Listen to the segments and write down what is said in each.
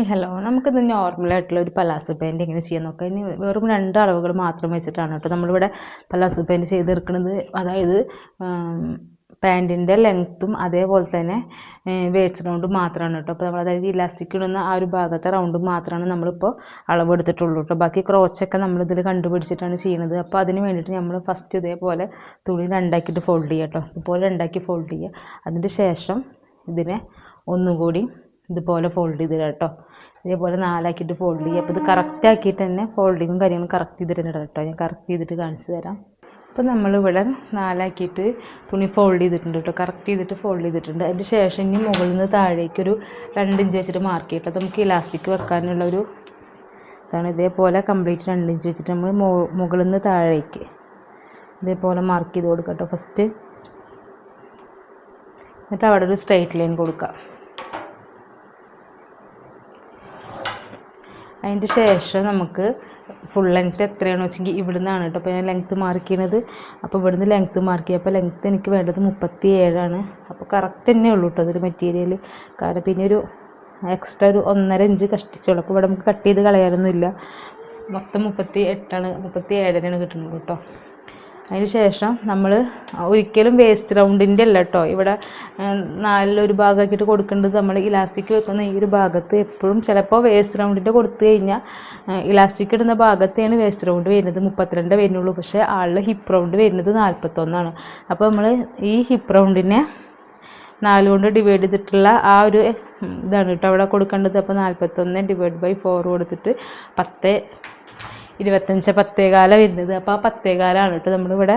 Hello, നമുക്കിത് നോർമലായിട്ടുള്ള ഒരു പലാസോ പാൻറ്റ് എങ്ങനെ ചെയ്യാൻ നോക്കാം. ഇനി വെറും 2 അളവുകൾ മാത്രം വെച്ചിട്ടാണ് കേട്ടോ നമ്മളിവിടെ പലാസോ പാൻറ്റ് ചെയ്തെടുക്കുന്നത്. അതായത് പാൻറ്റിൻ്റെ ലെങ്ത്തും അതേപോലെ തന്നെ വേസ്റ്റ് റൗണ്ടും മാത്രമാണ് കേട്ടോ. അപ്പോൾ നമ്മൾ അതായത് ഇലാസ്റ്റിക് ഇടുന്ന ആ ഒരു ഭാഗത്തെ റൗണ്ടും മാത്രമാണ് നമ്മളിപ്പോൾ അളവെടുത്തിട്ടുള്ളൂ കേട്ടോ. ബാക്കി ക്രോച്ചൊക്കെ നമ്മളിതിൽ കണ്ടുപിടിച്ചിട്ടാണ് ചെയ്യുന്നത്. അപ്പോൾ അതിന് വേണ്ടിയിട്ട് നമ്മൾ ഫസ്റ്റ് ഇതേപോലെ തുണി 2ആക്കിയിട്ട് ഫോൾഡ് ചെയ്യുക കേട്ടോ. ഇതുപോലെ 2ആക്കി ഫോൾഡ് ചെയ്യുക. അതിൻ്റെ ശേഷം ഇതിനെ ഒന്നുകൂടി ഇതുപോലെ ഫോൾഡ് ചെയ്തിടുക കേട്ടോ. ഇതേപോലെ 4ആക്കിയിട്ട് ഫോൾഡ് ചെയ്യുക. അപ്പോൾ ഇത് കറക്റ്റാക്കിയിട്ട് തന്നെ ഫോൾഡിങ്ങും കാര്യങ്ങളും കറക്റ്റ് ചെയ്തിട്ടുണ്ട് കേട്ടോ. ഞാൻ കറക്റ്റ് ചെയ്തിട്ട് കാണിച്ചു തരാം. അപ്പോൾ നമ്മളിവിടെ 4ആക്കിയിട്ട് തുണി ഫോൾഡ് ചെയ്തിട്ടുണ്ട് കേട്ടോ. കറക്റ്റ് ചെയ്തിട്ട് ഫോൾഡ് ചെയ്തിട്ടുണ്ട്. അതിന് ശേഷം ഇനി മുകളിൽ നിന്ന് താഴേക്കൊരു 2 ഇഞ്ച് വെച്ചിട്ട് മാർക്ക് ചെയ്തിട്ട് നമുക്ക് ഇലാസ്റ്റിക് വെക്കാനുള്ളൊരു ഇതാണ്. ഇതേപോലെ കംപ്ലീറ്റ് 2 ഇഞ്ച് വെച്ചിട്ട് നമ്മൾ മുകളിൽ നിന്ന് താഴേക്ക് ഇതേപോലെ മാർക്ക് ചെയ്ത് കൊടുക്കാം കേട്ടോ ഫസ്റ്റ്. എന്നിട്ട് അവിടെ ഒരു സ്ട്രെയിറ്റ് ലൈൻ കൊടുക്കാം. അതിൻ്റെ ശേഷം നമുക്ക് ഫുൾ ലെങ്ത്ത് എത്രയാണെന്ന് വെച്ചെങ്കിൽ ഇവിടെ നിന്നാണ് കേട്ടോ. അപ്പോൾ ഞാൻ ലെങ്ത്ത് മാർക്ക് ചെയ്യുന്നത്. അപ്പോൾ ഇവിടുന്ന് ലെങ്ത്ത് മാർക്ക് ചെയ്യുക. അപ്പോൾ ലെങ്ത്ത് എനിക്ക് വേണ്ടത് 37 അപ്പോൾ കറക്റ്റ് തന്നെ ഉള്ളൂ കേട്ടോ അതിൽ മെറ്റീരിയൽ. കാരണം പിന്നെ ഒരു എക്സ്ട്രാ ഒരു 1.5 ഇഞ്ച് കഷ്ടിച്ചോളൂ. അപ്പോൾ ഇവിടെ നമുക്ക് കട്ട് ചെയ്ത് കളയാനൊന്നുമില്ല. മൊത്തം 37 കിട്ടുന്നത് കേട്ടോ. അതിന് ശേഷം നമ്മൾ ഒരിക്കലും വേസ്റ്റ് റൗണ്ടിൻ്റെ അല്ല കേട്ടോ ഇവിടെ 4 ഭാഗമാക്കിയിട്ട് കൊടുക്കേണ്ടത്. നമ്മൾ ഇലാസ്റ്റിക് വെക്കുന്ന ഈ ഒരു ഭാഗത്ത് എപ്പോഴും ചിലപ്പോൾ വേസ്റ്റ് റൗണ്ടിൻ്റെ കൊടുത്തു കഴിഞ്ഞാൽ ഇലാസ്റ്റിക് ഇടുന്ന ഭാഗത്തെയാണ് വേസ്റ്റ് റൗണ്ട് വരുന്നത് 32 വരുന്നുള്ളൂ. പക്ഷേ ആളുടെ ഹിപ്പ് റൗണ്ട് വരുന്നത് 41. അപ്പോൾ നമ്മൾ ഈ ഹിപ്പ് റൗണ്ടിനെ 4 കൊണ്ട് ഡിവൈഡ് ചെയ്തിട്ടുള്ള ആ ഒരു ഇതാണ് കേട്ടോ അവിടെ കൊടുക്കേണ്ടത്. അപ്പോൾ 41 ഡിവൈഡ് ബൈ 4 കൊടുത്തിട്ട് 10 25 10.25 വരുന്നത്. അപ്പോൾ ആ 10.25 കേട്ടോ നമ്മളിവിടെ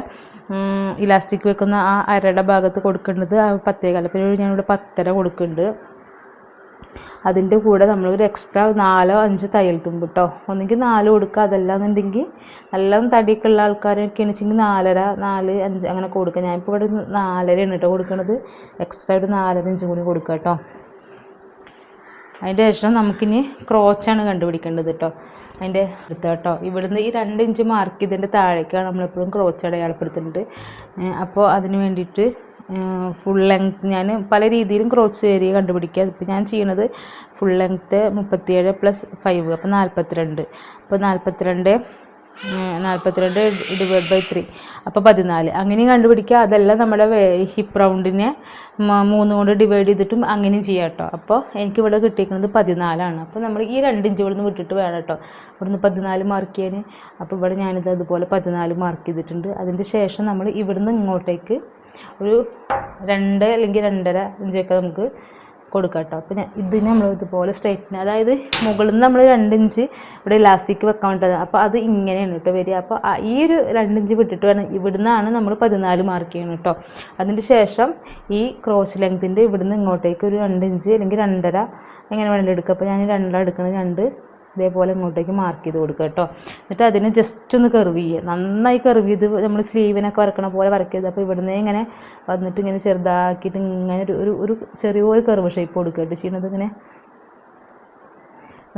ഇലാസ്റ്റിക് വെക്കുന്ന ആ അരയുടെ ഭാഗത്ത് കൊടുക്കേണ്ടത്. ആ 10.25 അപ്പോൾ ഞാനിവിടെ 10.5 കൊടുക്കുന്നുണ്ട്. അതിൻ്റെ കൂടെ നമ്മളൊരു എക്സ്ട്രാ 4 5 തയ്യൽ തുമ്പ് കേട്ടോ. ഒന്നെങ്കിൽ 4 കൊടുക്കുക, അതല്ലാന്നുണ്ടെങ്കിൽ നല്ല തടിയൊക്കെ ഉള്ള ആൾക്കാരൊക്കെ വെച്ചെങ്കിൽ 4.5 4 5 അങ്ങനെ കൊടുക്കുക. ഞാനിപ്പോൾ ഇവിടെ 4.5 കേട്ടോ കൊടുക്കുന്നത്. എക്സ്ട്രാ ഒരു 4.5 ഇഞ്ച് കൂടി കൊടുക്കുക കേട്ടോ. അതിൻ്റെ ശേഷം നമുക്കിനി ക്രോച്ചാണ് കണ്ടുപിടിക്കേണ്ടത് കേട്ടോ. അതിൻ്റെ അടുത്ത് കേട്ടോ ഇവിടുന്ന് ഈ 2 ഇഞ്ച് മാർക്ക് ചെയ്തതിൻ്റെ താഴേക്കാണ് നമ്മളെപ്പോഴും ക്രോച്ച് അടയാളപ്പെടുത്തുന്നത്. അപ്പോൾ അതിന് വേണ്ടിയിട്ട് ഫുൾ ലെങ്ത്ത് ഞാൻ പല രീതിയിലും ക്രോച്ച് ഏരിയ കണ്ടുപിടിക്കുക. ഇപ്പോൾ ഞാൻ ചെയ്യണത് ഫുൾ ലെങ്ത്ത് 37 + 5 അപ്പോൾ 42. അപ്പോൾ 42 ഡിവൈഡ് ബൈ 3 അപ്പോൾ 14 അങ്ങനെയും കണ്ടുപിടിക്കുക. അതെല്ലാം നമ്മുടെ ഹിപ്പ് റൗണ്ടിനെ 3 കൊണ്ട് ഡിവൈഡ് ചെയ്തിട്ടും അങ്ങനെയും ചെയ്യാം കേട്ടോ. അപ്പോൾ എനിക്കിവിടെ കിട്ടിയിരിക്കുന്നത് 14. അപ്പോൾ നമ്മൾ ഈ 2 ഇഞ്ച് ഇവിടുന്ന് വിട്ടിട്ട് വേണം കേട്ടോ ഇവിടുന്ന് 14 മാർക്ക് ചെയ്യാൻ. അപ്പോൾ ഇവിടെ ഞാനിത് അതുപോലെ 14 മാർക്ക് ചെയ്തിട്ടുണ്ട്. അതിൻ്റെ ശേഷം നമ്മൾ ഇവിടുന്ന് ഇങ്ങോട്ടേക്ക് ഒരു 2 അല്ലെങ്കിൽ 2.5 ഇഞ്ചൊക്കെ നമുക്ക് കൊടുക്കാം കേട്ടോ. അപ്പോൾ ഇതിന് നമ്മൾ ഇതുപോലെ സ്ട്രൈറ്റിന് അതായത് മുകളിൽ നിന്ന് നമ്മൾ 2 ഇഞ്ച് ഇവിടെ ഇലാസ്റ്റിക് വെക്കാൻ വേണ്ടത്. അപ്പോൾ അത് ഇങ്ങനെയാണ് കേട്ടോ വരിക. അപ്പോൾ ഈ ഒരു 2 ഇഞ്ച് വിട്ടിട്ട് വേണം ഇവിടുന്നാണ് നമ്മൾ 14 മാർക്ക് ചെയ്യണം കേട്ടോ. അതിൻ്റെ ശേഷം ഈ ക്രോസ് ലെങ്ത്തിൻ്റെ ഇവിടുന്ന് ഇങ്ങോട്ടേക്ക് ഒരു 2 ഇഞ്ച് അല്ലെങ്കിൽ 2.5 എങ്ങനെ വേണമെങ്കിലും എടുക്കുക. അപ്പോൾ ഞാൻ 2 എടുക്കുന്നത് 2 ഇതേപോലെ ഇങ്ങോട്ടേക്ക് മാർക്ക് ചെയ്ത് കൊടുക്കുക കേട്ടോ. എന്നിട്ട് അതിനെ ജസ്റ്റ് ഒന്ന് കർവ് ചെയ്യുക. നന്നായി കർവ് ചെയ്ത് നമ്മൾ സ്ലീവിനൊക്കെ വരക്കണ പോലെ വരക്കരുത്. അപ്പോൾ ഇവിടുന്ന് ഇങ്ങനെ വന്നിട്ട് ഇങ്ങനെ ചെറുതാക്കിയിട്ട് ഇങ്ങനെ ഒരു ചെറിയൊരു കർവ് ഷേപ്പ് കൊടുക്കുക ചെയ്യുന്നത്. ഇങ്ങനെ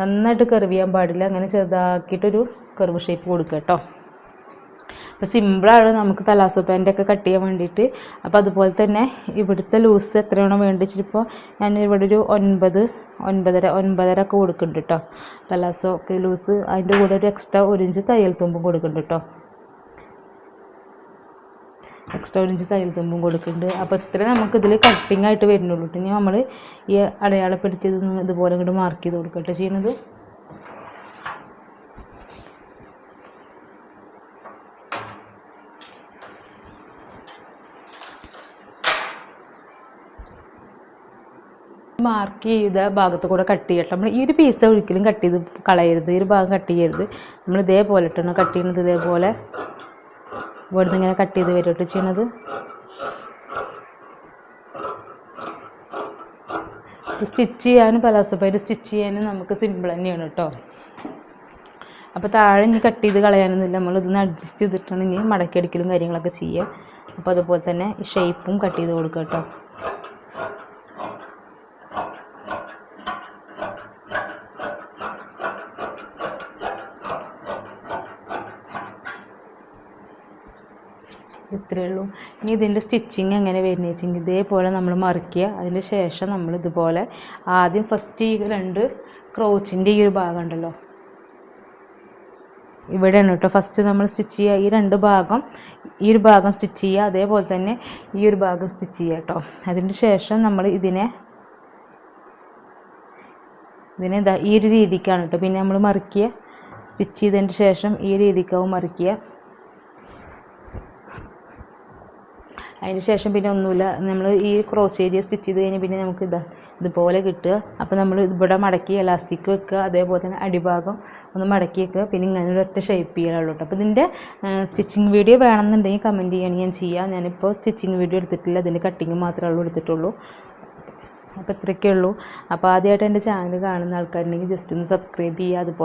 നന്നായിട്ട് കർവ് ചെയ്യാൻ പാടില്ല. അങ്ങനെ ചെറുതാക്കിയിട്ടൊരു കർവ് ഷേപ്പ് കൊടുക്കുക കേട്ടോ. അപ്പോൾ സിമ്പിളാണ് നമുക്ക് പലാസോ പാൻറ്റൊക്കെ കട്ട് ചെയ്യാൻ വേണ്ടിയിട്ട്. അപ്പോൾ അതുപോലെ തന്നെ ഇവിടുത്തെ ലൂസ് എത്രയാണോ വേണ്ടിച്ചിട്ടിപ്പോൾ ഞാൻ ഇവിടെ ഒരു 9.5 ഒക്കെ കൊടുക്കുന്നുണ്ട് കേട്ടോ. പലാസോ ഒക്കെ ലൂസ് അതിൻ്റെ കൂടെ ഒരു എക്സ്ട്രാ 1 ഇഞ്ച് തയ്യൽ തുമ്പും കൊടുക്കുന്നുണ്ട് കേട്ടോ. എക്സ്ട്രാ 1 ഇഞ്ച് തയ്യൽ തുമ്പും കൊടുക്കുന്നുണ്ട്. അപ്പോൾ ഇത്ര നമുക്കിതിൽ കട്ടിങ് ആയിട്ട് വരുന്നുള്ളൂ. ഇനി നമ്മൾ ഈ അടയാളപ്പെടുത്തിയത് ഇതുപോലെ ഇങ്ങോട്ട് മാർക്ക് ചെയ്ത് കൊടുക്കട്ടെ ചെയ്യുന്നത്. മാർക്ക് ചെയ്ത ഭാഗത്ത് കൂടെ കട്ട് ചെയ്യട്ടെ. നമ്മൾ ഈ ഒരു പീസ് ഒരിക്കലും കട്ട് ചെയ്ത് കളയരുത്. ഈ ഒരു ഭാഗം കട്ട് ചെയ്യരുത്. നമ്മൾ ഇതേപോലെ ഇട്ടാണ് കട്ട് ചെയ്യുന്നത്. ഇതേപോലെ ഇവിടുന്ന് ഇങ്ങനെ കട്ട് ചെയ്ത് വരികട്ടോ ചെയ്യുന്നത്. സ്റ്റിച്ച് ചെയ്യാനും പലാസോ പാൻറ്റ് സ്റ്റിച്ച് ചെയ്യാനും നമുക്ക് സിമ്പിൾ തന്നെയാണ് കേട്ടോ. അപ്പോൾ താഴെ ഇനി കട്ട് ചെയ്ത് കളയാനൊന്നുമില്ല. നമ്മൾ ഇതൊന്ന് അഡ്ജസ്റ്റ് ചെയ്തിട്ടാണെങ്കിൽ മടക്കി അടിക്കലും കാര്യങ്ങളൊക്കെ ചെയ്യുക. അപ്പോൾ അതുപോലെ തന്നെ ഈ ഷേപ്പും കട്ട് ചെയ്ത് കൊടുക്കുക കേട്ടോ. ഇത്രയേ ഉള്ളൂ. ഇനി ഇതിൻ്റെ സ്റ്റിച്ചിങ് എങ്ങനെ വരുന്നത് വെച്ചെങ്കിൽ ഇതേപോലെ നമ്മൾ മറിക്കുക. അതിന് ശേഷം നമ്മൾ ഇതുപോലെ ആദ്യം ഫസ്റ്റ് ഈ 2 ക്രോച്ചിൻ്റെ ഈ ഒരു ഭാഗം ഉണ്ടല്ലോ, ഇവിടെയാണ് കേട്ടോ ഫസ്റ്റ് നമ്മൾ സ്റ്റിച്ച് ചെയ്യുക. ഈ രണ്ട് ഭാഗം, ഈ ഒരു ഭാഗം സ്റ്റിച്ച് ചെയ്യുക, അതേപോലെ തന്നെ ഈ ഒരു ഭാഗം സ്റ്റിച്ച് ചെയ്യുക കേട്ടോ. അതിന് ശേഷം നമ്മൾ ഇതിനെ ഇതാ ഈ ഒരു രീതിക്കാണ് കേട്ടോ. പിന്നെ നമ്മൾ മറിക്കുക, സ്റ്റിച്ച് ചെയ്തതിന് ശേഷം ഈ രീതിക്കാവും മറിക്കുക. അതിന് ശേഷം പിന്നെ ഒന്നുമില്ല, നമ്മൾ ഈ ക്രോസ് ഏരിയ സ്റ്റിച്ച് ചെയ്ത് കഴിഞ്ഞാൽ പിന്നെ നമുക്ക് ഇതുപോലെ കിട്ടുക. അപ്പോൾ നമ്മൾ ഇവിടെ മടക്കി എലാസ്റ്റിക് വെക്കുക, അതേപോലെ തന്നെ അടിഭാഗം ഒന്ന് മടക്കി വെക്കുക. പിന്നെ ഇങ്ങനെ ഒരൊറ്റ ഷേപ്പ് ചെയ്യാനുള്ളൂ കേട്ടോ. അപ്പോൾ ഇതിൻ്റെ സ്റ്റിച്ചിങ് വീഡിയോ വേണമെന്നുണ്ടെങ്കിൽ കമൻറ്റ് ചെയ്യാൻ ഞാൻ ചെയ്യാം. ഞാനിപ്പോൾ സ്റ്റിച്ചിങ് വീഡിയോ എടുത്തിട്ടില്ല, അതിൻ്റെ കട്ടിങ് മാത്രമേ എടുത്തിട്ടുള്ളൂ. അപ്പോൾ ഇത്രയൊക്കെ ഉള്ളൂ. അപ്പോൾ ആദ്യമായിട്ട് എൻ്റെ ചാനൽ കാണുന്ന ആൾക്കാരുണ്ടെങ്കിൽ ജസ്റ്റ് ഒന്ന് സബ്സ്ക്രൈബ് ചെയ്യുക. അതുപോലെ